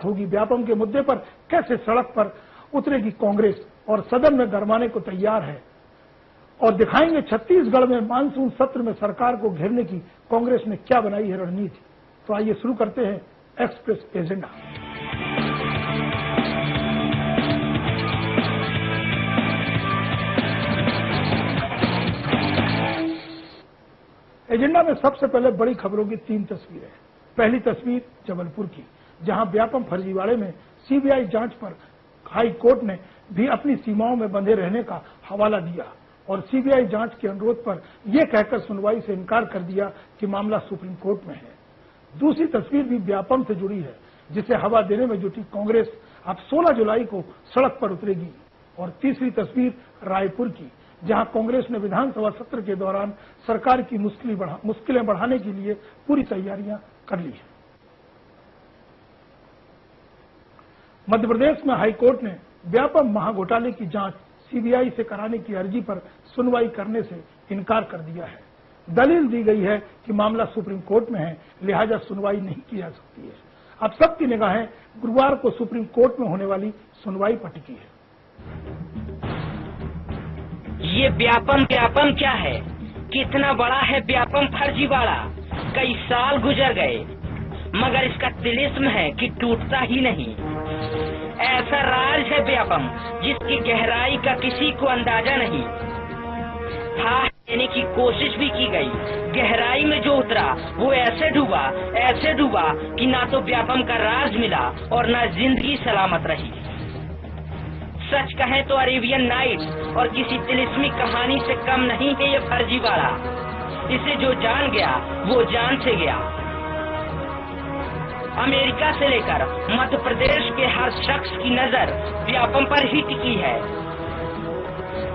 होगी, व्यापम के मुद्दे पर कैसे सड़क पर उतरेगी कांग्रेस और सदन में गरमाने को तैयार है, और दिखाएंगे छत्तीसगढ़ में मानसून सत्र में सरकार को घेरने की कांग्रेस ने क्या बनाई है रणनीति। तो आइए शुरू करते हैं एक्सप्रेस एजेंडा। एजेंडा में सबसे पहले बड़ी खबरों की 3 तस्वीरें। पहली तस्वीर जबलपुर की, जहां व्यापम फर्जीवाड़े में सीबीआई जांच पर हाई कोर्ट ने भी अपनी सीमाओं में बंधे रहने का हवाला दिया और सीबीआई जांच के अनुरोध पर यह कहकर सुनवाई से इनकार कर दिया कि मामला सुप्रीम कोर्ट में है। दूसरी तस्वीर भी व्यापम से जुड़ी है, जिसे हवा देने में जुटी कांग्रेस अब 16 जुलाई को सड़क पर उतरेगी। और तीसरी तस्वीर रायपुर की, जहां कांग्रेस ने विधानसभा सत्र के दौरान सरकार की मुश्किलें बढ़ाने के लिए पूरी तैयारियां कर ली है। मध्य प्रदेश में हाईकोर्ट ने व्यापम महाघोटाले की जांच सीबीआई से कराने की अर्जी पर सुनवाई करने से इनकार कर दिया है। दलील दी गई है कि मामला सुप्रीम कोर्ट में है, लिहाजा सुनवाई नहीं की जा सकती है। अब सबकी निगाहें गुरुवार को सुप्रीम कोर्ट में होने वाली सुनवाई पर टिकी है। ये व्यापम क्या है? कितना बड़ा है व्यापम फर्जीवाड़ा? कई साल गुजर गए मगर इसका तिलिस्म है कि टूटता ही नहीं। ऐसा राज है व्यापम जिसकी गहराई का किसी को अंदाजा नहीं। था लेने की कोशिश भी की गई, गहराई में जो उतरा वो ऐसे डूबा कि ना तो व्यापम का राज मिला और ना जिंदगी सलामत रही। सच कहें तो अरेबियन नाइट्स और किसी तिलिस्मी कहानी से कम नहीं है ये फर्जीवाड़ा। इसे जो जान गया वो जान से गया। अमेरिका से लेकर मध्य प्रदेश के हर शख्स की नजर व्यापम पर ही टिकी है।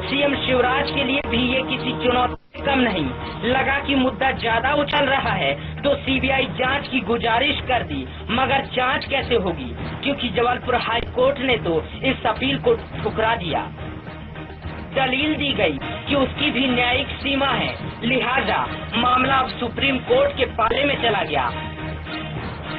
सीएम शिवराज के लिए भी ये किसी चुनौती से कम नहीं लगा कि मुद्दा ज्यादा उछल रहा है तो सीबीआई जांच की गुजारिश कर दी, मगर जांच कैसे होगी क्योंकि जबलपुर हाई कोर्ट ने तो इस अपील को ठुकरा दिया। दलील दी गई कि उसकी भी न्यायिक सीमा है, लिहाजा मामला अब सुप्रीम कोर्ट के पाले में चला गया।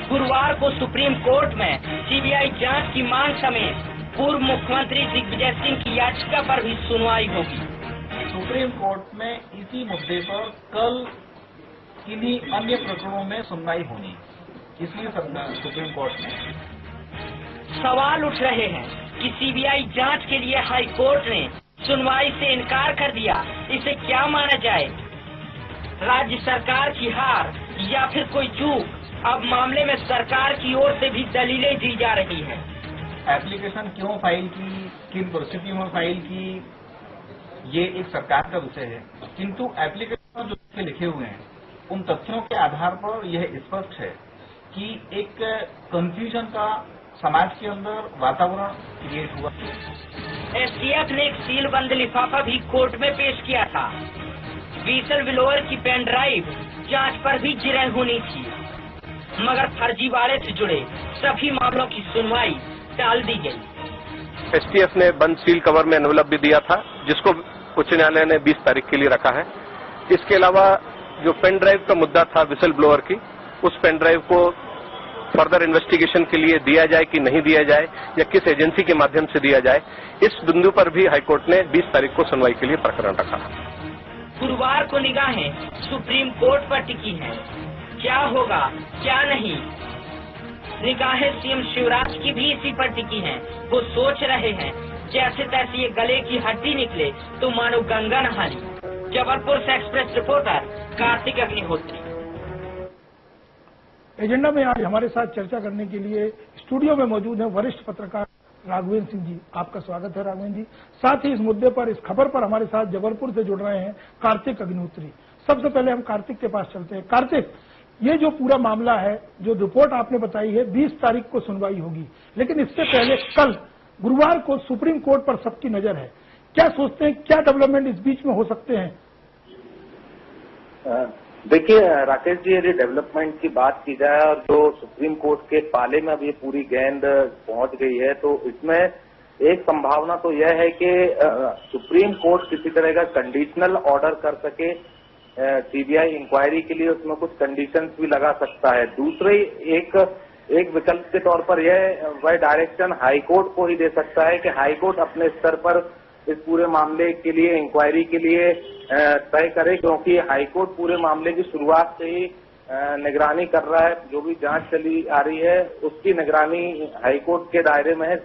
गुरुवार को सुप्रीम कोर्ट में सीबीआई जांच की मांग समेत पूर्व मुख्यमंत्री दिग्विजय सिंह की याचिका पर भी सुनवाई होगी। सुप्रीम कोर्ट में इसी मुद्दे पर कल किन्हीं अन्य प्रकरणों में सुनवाई होनी, इसलिए सुप्रीम कोर्ट में सवाल उठ रहे हैं कि सीबीआई जांच के लिए हाई कोर्ट ने सुनवाई से इनकार कर दिया। इसे क्या माना जाए? राज्य सरकार की हार या फिर कोई चूक? अब मामले में सरकार की ओर से भी दलीलें दी जा रही हैं। एप्लीकेशन क्यों फाइल की, किन परिस्थितियों में फाइल की, ये एक सरकार का विषय है, किंतु एप्लीकेशन जो लिखे हुए हैं उन तथ्यों के आधार पर यह स्पष्ट है कि एक कंफ्यूजन का समाज के अंदर वातावरण क्रिएट हुआ। एसटीएफ ने एक सीलबंद लिफाफा भी कोर्ट में पेश किया था। व्हिसल ब्लोअर की पेन ड्राइव जांच पर भी जिरह होनी थी, मगर फर्जीवाड़े से जुड़े सभी मामलों की सुनवाई टाल दी गई। एसटीएफ ने बंद सील कवर में एनवेलप भी दिया था, जिसको उच्च न्यायालय ने 20 तारीख के लिए रखा है। इसके अलावा जो पेन ड्राइव का मुद्दा था व्हिसल ब्लोअर की, उस पेन ड्राइव को फर्दर इन्वेस्टिगेशन के लिए दिया जाए कि नहीं दिया जाए या किस एजेंसी के माध्यम से दिया जाए, इस बिंदु पर भी हाईकोर्ट ने 20 तारीख को सुनवाई के लिए प्रकरण रखा। गुरुवार को निगाहें सुप्रीम कोर्ट पर टिकी हैं। क्या होगा क्या नहीं, निगाहें सीएम शिवराज की भी इसी पर टिकी हैं। वो सोच रहे हैं जैसे तैसे ये गले की हड्डी निकले तो मानो गंगा नहा ली। जबलपुर से express reporter Kartik Agnihotri. Agenda में आज हमारे साथ चर्चा करने के लिए स्टूडियो में मौजूद हैं वरिष्ठ पत्रकार राघवेंद्र सिंह जी। आपका स्वागत है राघवेंद्र जी। साथ ही इस मुद्दे पर, इस खबर पर हमारे साथ जबलपुर से जुड़ रहे हैं कार्तिक अग्निहोत्री। सबसे पहले हम कार्तिक के पास चलते हैं। कार्तिक, ये जो पूरा मामला है, जो रिपोर्ट आपने बताई है 20 तारीख को सुनवाई होगी, लेकिन इससे पहले कल गुरुवार को सुप्रीम कोर्ट पर सबकी नजर है। क्या सोचते हैं, क्या डेवलपमेंट इस बीच में हो सकते हैं? देखिए राकेश जी, यदि डेवलपमेंट की बात की जाए और जो सुप्रीम कोर्ट के पाले में अब ये पूरी गेंद पहुंच गई है, तो इसमें एक संभावना तो यह है कि सुप्रीम कोर्ट किसी तरह का कंडीशनल ऑर्डर कर सके सीबीआई इंक्वायरी के लिए, उसमें कुछ कंडीशंस भी लगा सकता है। दूसरी एक एक विकल्प के तौर पर वह डायरेक्शन हाईकोर्ट को ही दे सकता है कि हाईकोर्ट अपने स्तर पर इस पूरे मामले के लिए इंक्वायरी के लिए तय करे, क्योंकि हाईकोर्ट पूरे मामले की शुरुआत से ही निगरानी कर रहा है। जो भी जांच चली आ रही है उसकी निगरानी हाईकोर्ट के दायरे में है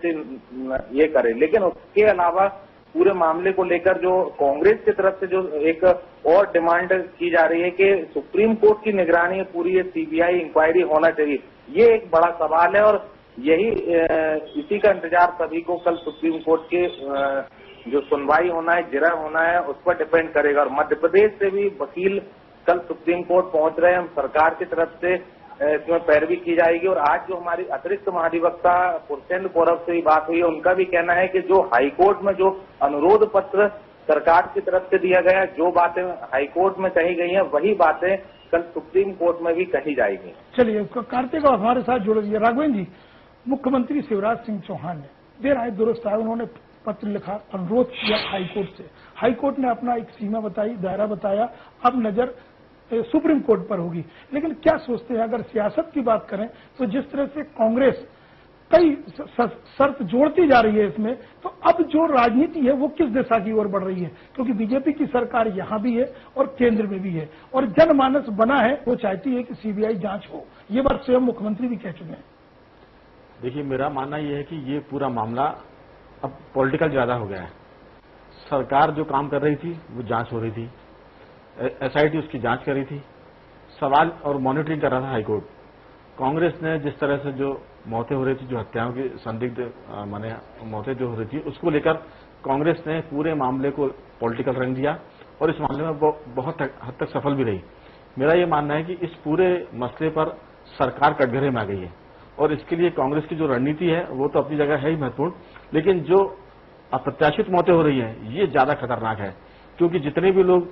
ये करे। लेकिन उसके अलावा पूरे मामले को लेकर जो कांग्रेस की तरफ से जो एक और डिमांड की जा रही है कि सुप्रीम कोर्ट की निगरानी पूरी सीबीआई इंक्वायरी होना चाहिए, ये एक बड़ा सवाल है और यही इसी का इंतजार सभी को कल सुप्रीम कोर्ट के जो सुनवाई होना है, जिरह होना है, उस पर डिपेंड करेगा। और मध्य प्रदेश से भी वकील कल सुप्रीम कोर्ट पहुंच रहे हैं। हम सरकार की तरफ से इसमें पैरवी की जाएगी। और आज जो हमारी अतिरिक्त महाधिवक्ता पुरचंद कौरव से बात हुई है, उनका भी कहना है कि जो हाईकोर्ट में जो अनुरोध पत्र सरकार की तरफ से दिया गया, जो बातें हाईकोर्ट में कही गई हैं, वही बातें कल सुप्रीम कोर्ट में भी कही जाएगी। चलिए, कार्तिक हमारे साथ जुड़ गए। राघवेंद्र जी, मुख्यमंत्री शिवराज सिंह चौहान ने देर आए दुरुस्त आए, उन्होंने पत्र लिखा, अनुरोध किया हाईकोर्ट से। हाईकोर्ट ने अपना एक सीमा बताई, दायरा बताया, अब नजर सुप्रीम कोर्ट पर होगी। लेकिन क्या सोचते हैं, अगर सियासत की बात करें तो जिस तरह से कांग्रेस कई शर्त जोड़ती जा रही है इसमें, तो अब जो राजनीति है वो किस दिशा की ओर बढ़ रही है? क्योंकि बीजेपी की सरकार यहां भी है और केंद्र में भी है, और जनमानस बना है, वो चाहती है कि सीबीआई जांच हो। ये बात स्वयं मुख्यमंत्री भी कह चुके हैं। देखिए, मेरा मानना यह है कि ये पूरा मामला अब पॉलिटिकल ज्यादा हो गया है। सरकार जो काम कर रही थी वो जांच हो रही थी, एसआईटी उसकी जांच कर रही थी, सवाल और मॉनिटरिंग कर रहा था हाईकोर्ट। कांग्रेस ने जिस तरह से जो मौतें हो रही थी, जो हत्याओं की संदिग्ध माने मौतें जो हो रही थी, उसको लेकर कांग्रेस ने पूरे मामले को पॉलिटिकल रंग दिया और इस मामले में बहुत हद तक सफल भी रही। मेरा ये मानना है कि इस पूरे मसले पर सरकार कटघरे में आ गई है और इसके लिए कांग्रेस की जो रणनीति है वो तो अपनी जगह है ही महत्वपूर्ण, लेकिन जो अप्रत्याशित मौतें हो रही हैं ये ज्यादा खतरनाक है, क्योंकि जितने भी लोग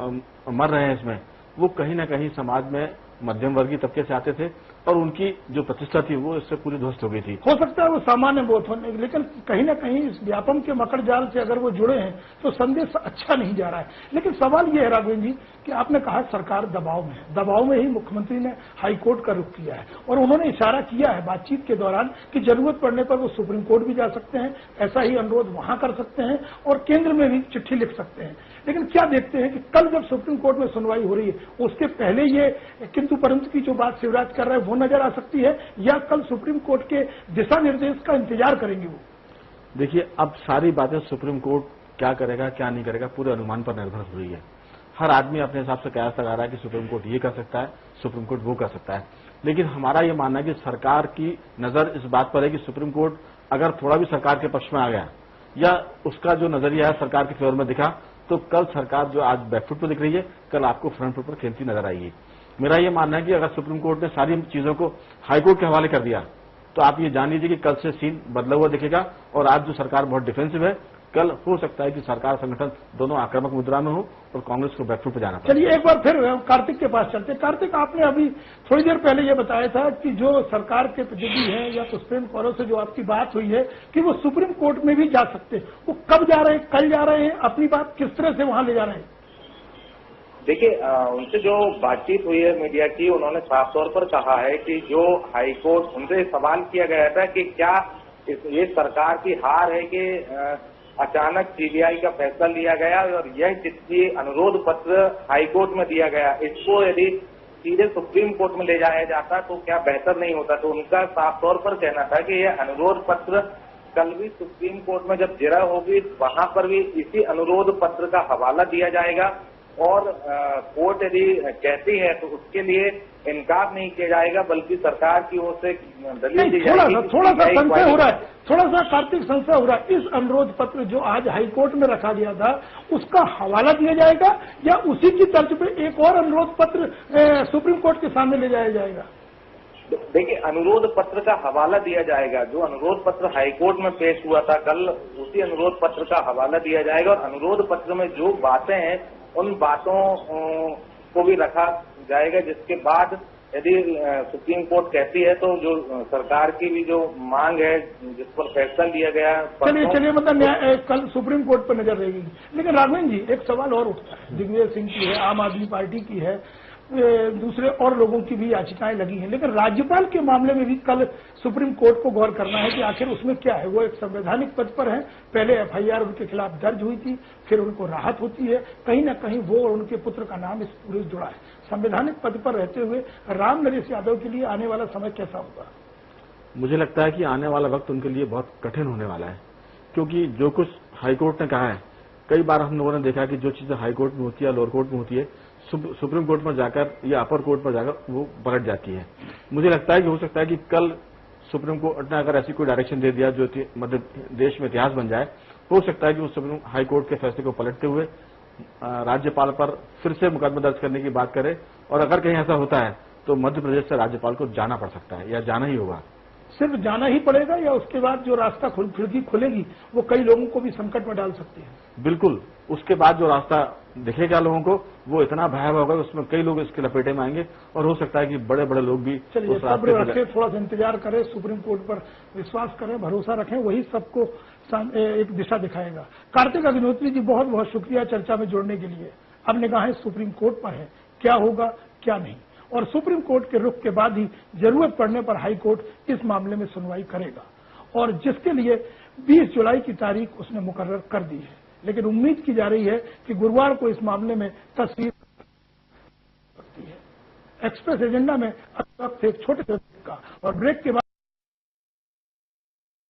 मर रहे हैं इसमें वो कहीं ना कहीं समाज में मध्यम वर्गीय तबके से आते थे और उनकी जो प्रतिष्ठा थी वो इससे पूरी ध्वस्त हो गई थी। हो सकता है वो सामान्य मौत होने, लेकिन कहीं ना कहीं इस व्यापम के मकड़ जाल से अगर वो जुड़े हैं तो संदेश अच्छा नहीं जा रहा है। लेकिन सवाल ये है राघवेंद्र जी कि आपने कहा सरकार दबाव में है, दबाव में ही मुख्यमंत्री ने हाईकोर्ट का रुख किया है और उन्होंने इशारा किया है बातचीत के दौरान कि जरूरत पड़ने पर वो सुप्रीम कोर्ट भी जा सकते हैं, ऐसा ही अनुरोध वहां कर सकते हैं और केंद्र में भी चिट्ठी लिख सकते हैं। लेकिन क्या देखते हैं कि कल जब सुप्रीम कोर्ट में सुनवाई हो रही है उसके पहले ये किंतु परंतु की जो बात शिवराज कर रहे हैं वो नजर आ सकती है, या कल सुप्रीम कोर्ट के दिशा निर्देश का इंतजार करेंगे वो? देखिए, अब सारी बातें सुप्रीम कोर्ट क्या करेगा क्या नहीं करेगा पूरे अनुमान पर निर्भर हो रही है। हर आदमी अपने हिसाब से कयास लगा रहा है कि सुप्रीम कोर्ट ये कर सकता है, सुप्रीम कोर्ट वो कर सकता है। लेकिन हमारा ये मानना है कि सरकार की नजर इस बात पर है कि सुप्रीम कोर्ट अगर थोड़ा भी सरकार के पक्ष में आ गया या उसका जो नजरिया है सरकार के फेवर में दिखा, तो कल सरकार जो आज बैकफुट पर दिख रही है, कल आपको फ्रंट फुट पर खेलती नजर आएगी। मेरा ये मानना है कि अगर सुप्रीम कोर्ट ने सारी चीजों को हाईकोर्ट के हवाले कर दिया तो आप ये जान लीजिए कि कल से सीन बदला हुआ दिखेगा और आज जो सरकार बहुत डिफेंसिव है, कल हो सकता है कि सरकार संगठन दोनों आक्रामक मुद्रा में हो और कांग्रेस को बैकफुट पर जाना पड़े। चलिए एक बार फिर कार्तिक के पास चलते। कार्तिक, आपने अभी थोड़ी देर पहले ये बताया था कि जो सरकार के प्रतिनिधि हैं या पुष्पेंद्र कौरव से जो आपकी बात हुई है कि वो सुप्रीम कोर्ट में भी जा सकते हैं, वो कब जा रहे हैं, कल जा रहे हैं, अपनी बात किस तरह से वहां ले जा रहे हैं? देखिए, उनसे जो बातचीत हुई है मीडिया की, उन्होंने साफ तौर पर कहा है कि जो हाईकोर्ट, उनसे सवाल किया गया था कि क्या ये सरकार की हार है कि अचानक सीबीआई का फैसला लिया गया और यह चिट्ठी अनुरोध पत्र हाईकोर्ट में दिया गया, इसको यदि सीधे सुप्रीम कोर्ट में ले जाया जाता तो क्या बेहतर नहीं होता? तो उनका साफ तौर पर कहना था कि यह अनुरोध पत्र कल भी सुप्रीम कोर्ट में जब जिरह होगी वहां पर भी इसी अनुरोध पत्र का हवाला दिया जाएगा और कोर्ट यदि कहती है तो उसके लिए इनकार नहीं किया जाएगा, बल्कि सरकार की ओर से दलील दी जाएगी। थोड़ा सा संशय हो रहा है, थोड़ा सा कार्तिक संशय हो रहा है। इस अनुरोध पत्र जो आज हाईकोर्ट में रखा गया था उसका हवाला दिया जाएगा या उसी की तर्ज पे एक और अनुरोध पत्र सुप्रीम कोर्ट के सामने ले जाया जाएगा? देखिए, अनुरोध पत्र का हवाला दिया जाएगा। जो अनुरोध पत्र हाईकोर्ट में पेश हुआ था कल, उसी अनुरोध पत्र का हवाला दिया जाएगा और अनुरोध पत्र में जो बातें हैं उन बातों को भी रखा जाएगा, जिसके बाद यदि सुप्रीम कोर्ट कहती है तो जो सरकार की भी जो मांग है जिस पर फैसला लिया गया, चलिए मतलब कल सुप्रीम कोर्ट पर नजर रहेगी। लेकिन राघवेंद्र जी, एक सवाल और उठता है, दिग्विजय सिंह की है, आम आदमी पार्टी की है, दूसरे और लोगों की भी याचिकाएं लगी हैं, लेकिन राज्यपाल के मामले में भी कल सुप्रीम कोर्ट को गौर करना है कि आखिर उसमें क्या है। वो एक संवैधानिक पद पर है, पहले एफआईआर उनके खिलाफ दर्ज हुई थी, फिर उनको राहत होती है, कहीं ना कहीं वो और उनके पुत्र का नाम इस पूरे जुड़ा है। संवैधानिक पद पर रहते हुए राम नरेश यादव के लिए आने वाला समय कैसा होगा? मुझे लगता है कि आने वाला वक्त उनके लिए बहुत कठिन होने वाला है, क्योंकि जो कुछ हाईकोर्ट ने कहा है, कई बार हम लोगों ने देखा कि जो चीजें हाईकोर्ट में होती है, लोअर कोर्ट में होती है, सुप्रीम कोर्ट में जाकर या अपर कोर्ट में जाकर वो पलट जाती है। मुझे लगता है कि हो सकता है कि कल सुप्रीम कोर्ट ने अगर ऐसी कोई डायरेक्शन दे दिया जो मतलब देश में इतिहास बन जाए, हो सकता है कि वो सुप्रीम हाई कोर्ट के फैसले को पलटते हुए राज्यपाल पर फिर से मुकदमा दर्ज करने की बात करे। और अगर कहीं ऐसा होता है तो मध्य प्रदेश से राज्यपाल को जाना पड़ सकता है या जाना ही होगा। सिर्फ जाना ही पड़ेगा या उसके बाद जो रास्ता खिड़की खुलेगी वो कई लोगों को भी संकट में डाल सकती है? बिल्कुल, उसके बाद जो रास्ता दिखेगा लोगों को वो इतना भयावह होगा, उसमें कई लोग इसके लपेटे में आएंगे और हो सकता है कि बड़े बड़े लोग भी चलिए सब्र रखें, थोड़ा सा इंतजार करें, सुप्रीम कोर्ट पर विश्वास करें, भरोसा रखें, वही सबको एक दिशा दिखाएगा। कार्तिक अग्निहोत्री जी, बहुत बहुत शुक्रिया चर्चा में जोड़ने के लिए। अब निगाहें सुप्रीम कोर्ट पर है, क्या होगा क्या नहीं, और सुप्रीम कोर्ट के रुख के बाद ही जरूरत पड़ने पर हाई कोर्ट इस मामले में सुनवाई करेगा, और जिसके लिए 20 जुलाई की तारीख उसने मुकर्रर कर दी है। लेकिन उम्मीद की जा रही है कि गुरुवार को इस मामले में तस्वीर सकती है। एक्सप्रेस एजेंडा में अब वक्त एक छोटे से ब्रेक का, और ब्रेक के बाद